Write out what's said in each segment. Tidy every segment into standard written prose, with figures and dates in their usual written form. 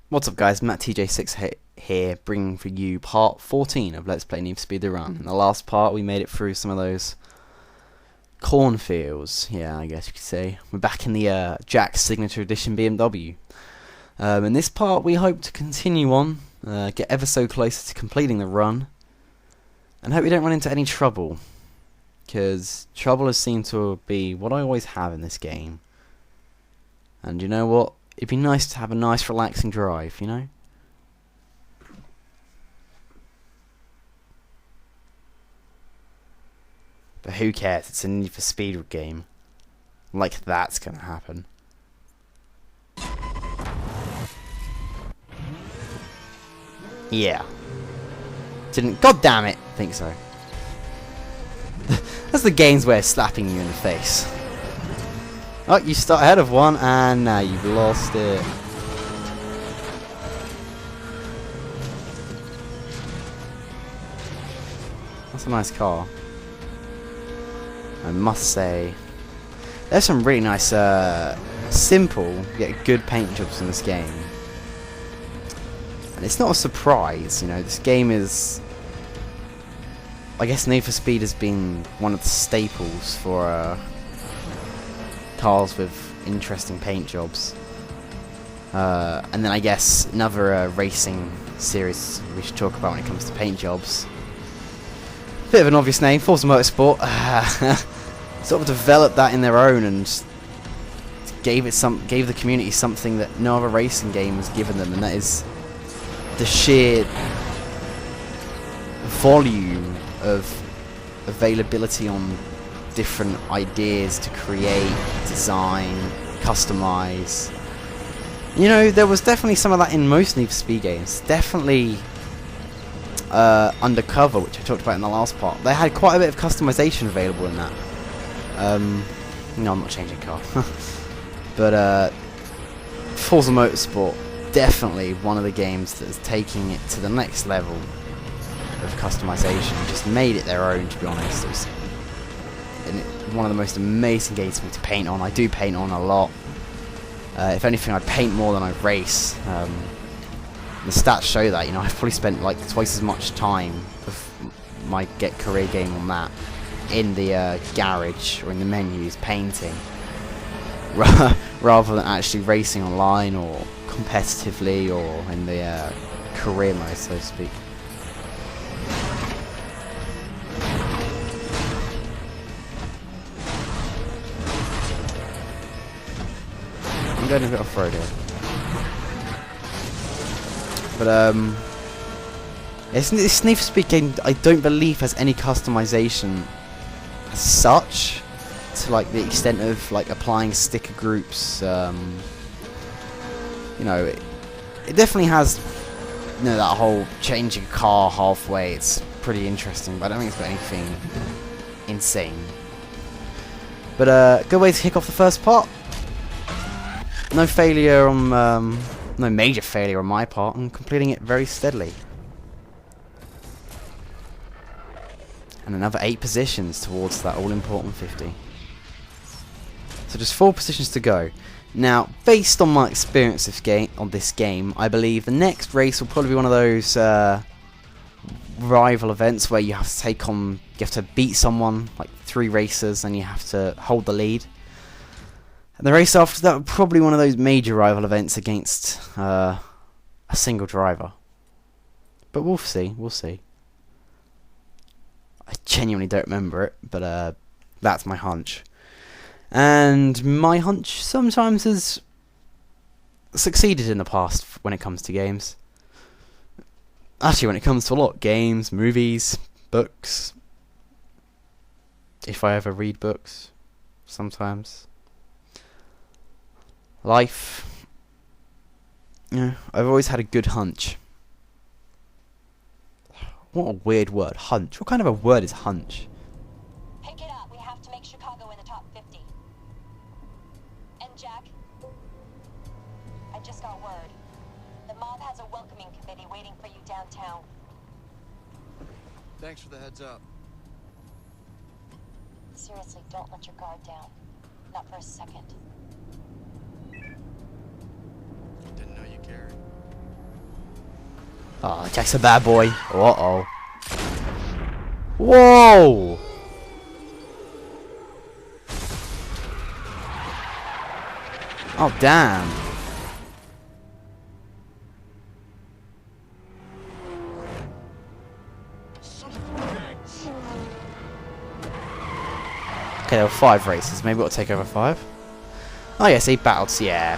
What's up guys, Matt TJ6 here, bringing for you part 14 of Let's Play NFS The Run. In the last part we made it through some of those cornfields, yeah, I guess you could say. We're back in the Jack's Signature Edition BMW. In this part we hope to continue on, get ever so closer to completing the run, and hope we don't run into any trouble, because trouble has seemed to be what I always have in this game. And you know what? It'd be nice to have a nice relaxing drive, you know? But who cares? It's a Need for Speed game. Like that's gonna happen. Yeah. Didn't. God damn it! Think so. That's the game's way of slapping you in the face. Oh, you start ahead of one, and now you've lost it. That's a nice car. I must say, there's some really nice, simple yet good paint jobs in this game. And it's not a surprise, you know. This game is, I guess, Need for Speed has been one of the staples for cars with interesting paint jobs. And then I guess another racing series we should talk about when it comes to paint jobs. Bit of an obvious name, Forza Motorsport. Sort of developed that in their own and gave the community something that no other racing game has given them, and that is the sheer volume of availability on different ideas to create, design, customize. You know, there was definitely some of that in most Need for Speed games. Definitely Undercover, which I talked about in the last part. They had quite a bit of customization available in that. No, I'm not changing car. But Forza Motorsport, definitely one of the games that is taking it to the next level of customization. Just made it their own, to be honest. It was one of the most amazing games for me to paint on. I do paint on a lot. If anything, I paint more than I race. The stats show that. You know, I've probably spent like twice as much time of my career game on that in the garage or in the menus painting, rather than actually racing online or competitively or in the career mode, so to speak. I'm going a bit off-road here. But this Need for Speed game, I don't believe has any customization as such, to like the extent of like applying sticker groups. You know, it definitely has, you know, that whole changing a car halfway. It's pretty interesting, but I don't think it's got anything insane. But good way to kick off the first part. No failure on, no major failure on my part. I'm completing it very steadily. And another 8 positions towards that all-important 50. So just 4 positions to go. Now, based on my experience on this game, I believe the next race will probably be one of those rival events where you have to take on, you have to beat someone, like 3 racers, and you have to hold the lead. And the race after that, probably one of those major rival events against a single driver. But we'll see, we'll see. I genuinely don't remember it, but that's my hunch. And my hunch sometimes has succeeded in the past when it comes to games. Actually, when it comes to a lot. Games, movies, books. If I ever read books, sometimes. Life. Yeah, I've always had a good hunch. What a weird word, hunch. What kind of a word is hunch? Pick it up. We have to make Chicago in the top 50. And Jack, I just got word. The mob has a welcoming committee waiting for you downtown. Thanks for the heads up. Seriously, don't let your guard down. Not for a second. Didn't know you cared. Oh, Jack's a bad boy. Uh-oh. Whoa! Oh, damn. Okay, there were 5 races. Maybe we'll take over 5. Oh yes, 8 battles. Yeah.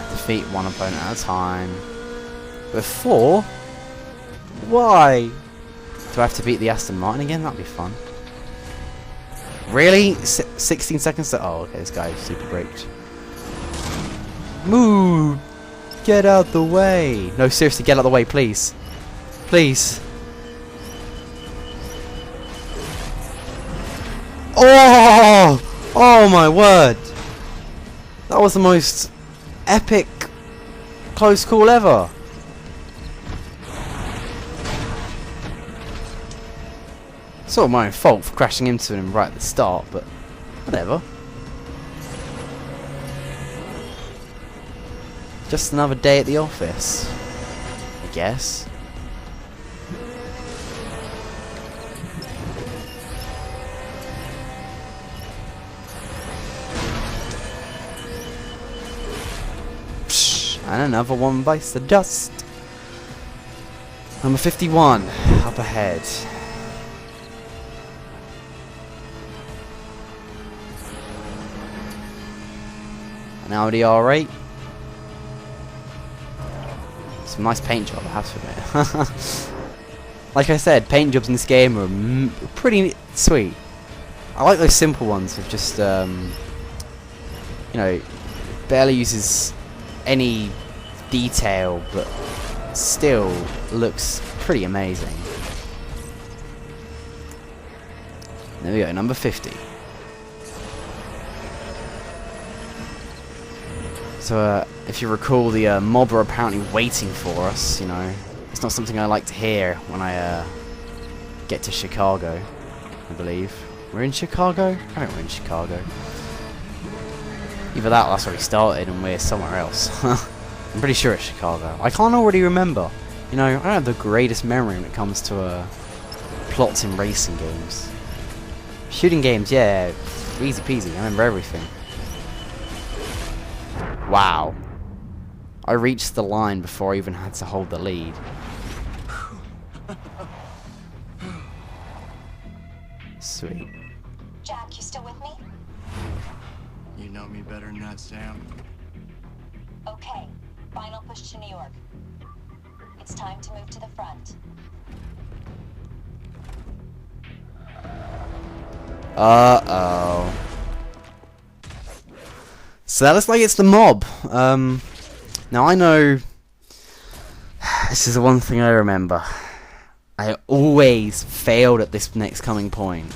Defeat one opponent at a time. But 4? Why? Do I have to beat the Aston Martin again? That'd be fun. Really? 16 seconds to... Oh, okay, this guy is super braked. Move! Get out the way! No, seriously, get out the way, please. Please. Oh! Oh my word! That was the most epic close call ever. Sort of my own fault for crashing into him right at the start, but whatever. Just another day at the office, I guess. And another one bites the dust. Number 51, up ahead. An Audi R8. Some nice paint job, I have to admit. Like I said, paint jobs in this game are pretty sweet. I like those simple ones with just, you know, barely uses any detail, but still looks pretty amazing. There we go, number 50. So, if you recall, the mob are apparently waiting for us, you know. It's not something I like to hear when I get to Chicago, I believe. We're in Chicago? I think we're in Chicago. Either that or that's where we started and we're somewhere else. I'm pretty sure it's Chicago. I can't already remember. You know, I don't have the greatest memory when it comes to plots in racing games. Shooting games, yeah, easy peasy. I remember everything. Wow. I reached the line before I even had to hold the lead. Sweet. Jack, you still with me? You know me better than that, Sam. Okay. Final push to New York. It's time to move to the front. Uh-oh. So that looks like it's the mob. Now I know this is the one thing I remember. I always failed at this next coming point.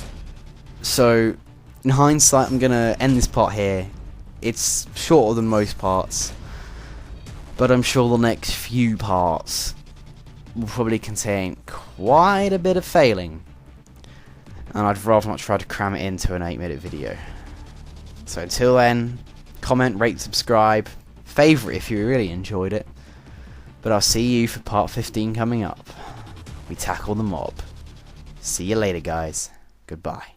So, in hindsight, I'm gonna end this part here. It's shorter than most parts, but I'm sure the next few parts will probably contain quite a bit of failing. And I'd rather not try to cram it into an 8-minute video. So until then, comment, rate, subscribe, favourite if you really enjoyed it. But I'll see you for part 15 coming up. We tackle the mob. See you later, guys. Goodbye.